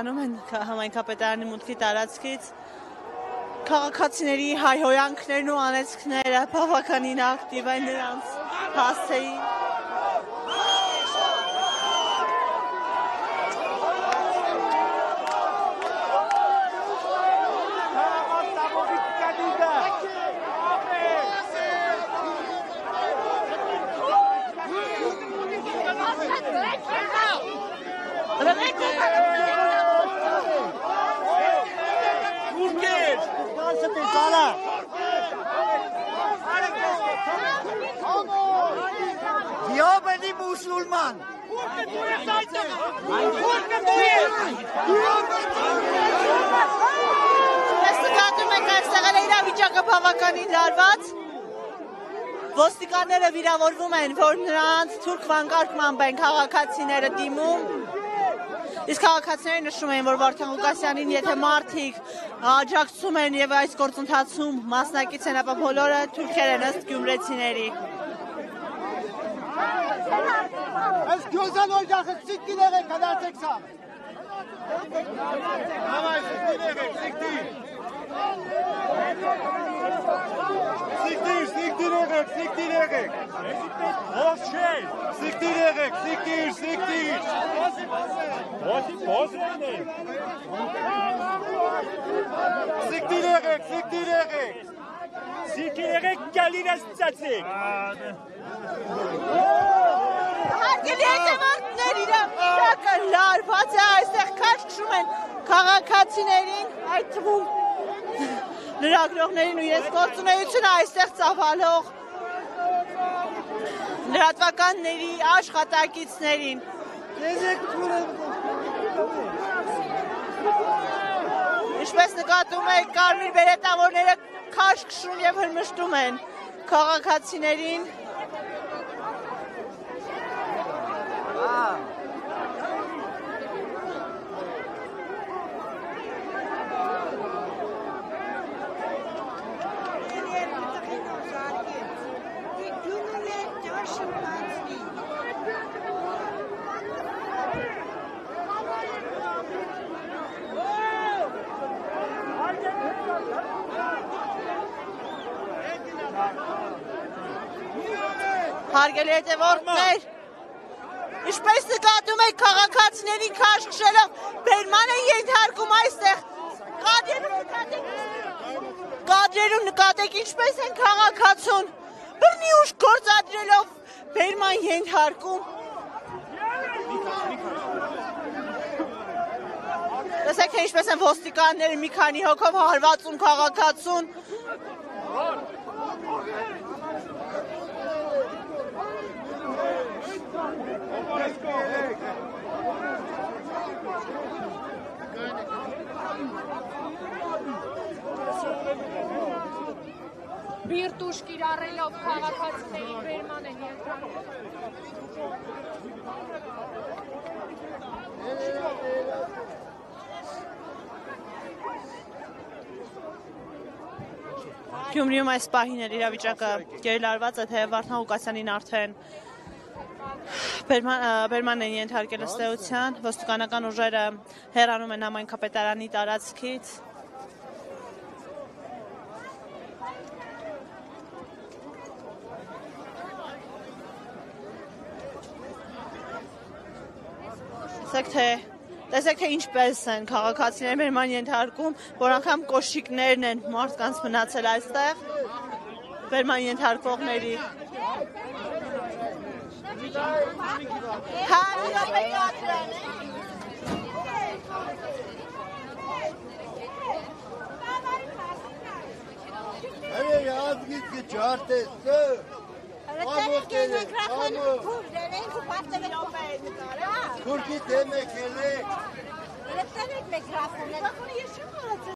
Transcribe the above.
Անում են համայնքապետարանի մուտքի տարածքից քաղաքացիների հայհոյանքներն ու անեծքները բավականին ակտիվ են նրանց հասցեին։ Diabli musulman! Նկատում եք այստեղ իրավիճակը բավականին լարված։ Ոստիկանները վիրավորվում են, որ նրանց թուրք վանկարկմամբ են քաղաքացիները դիմում։ Իսկ քաղաքացիները նշում են, որ Վարդան Ղուկասյանին եթե մարդիկ աջակցում են եւ այս գործընթացում մասնակից են, ապա բոլորը թուրքեր են ըստ գյումրեցիների։ Այս գյոզան օջախը սիկտի եղեք, հնարցեք սա։ Համայ, սիկտի եղեք, սիկտի։ Սիկտի եղեք։ Ով չէ, սիկտի եղեք, սիկտի։ Սիկտի եղեք։ Սիկտի եղեք, գալիրաս ծացեք։ Հարգելի հետևորդներ, իրավիճակը լարված է, այստեղ քաշքշում են քաղաքացիներին, այդ թվում լրագրողներին ու ես գործունեությունը այստեղ ծավալող լրատվականների աշխատակիցներին։ Ինչպես նկատում եք, կարմիր բերետավորները քաշքշում եւ հրմշտում են քաղաքացիներին։ Հարգելի հետևորդներ, ինչպես նկատում եք քաղաքացիների քաշքշելով բերման են ենթարկում այստեղ կադրերում նկատեք ինչպես են քաղաքացուն բռնի ուժ գործադրելով բերման ենթարկում։ Տեսեք թե ինչպես են ոստիկանները մի քանի հոգով հարվածում քաղաքացուն։ Բիրտուշ կիրառելով քաղաքացիների բերման են ենթարկում։ Գյումրիում այս պահին էլ իրավիճակը գերլարված է, թե Վարդան Ղուկասյանին արդեն բերման են ենթարկել ըստ էության, ոստիկանական ուժերը հեռանում են համայնքապետարանի տարածքից։ Տեսեք թե ինչպես են քաղաքացիները բերման ենթարկում, որ անգամ կոշիկներն են մարդկանց մնացել այստեղ բերման ենթարկվողների։ Թուրքի դեմ եք ելեք։ Elektronik mikrofon.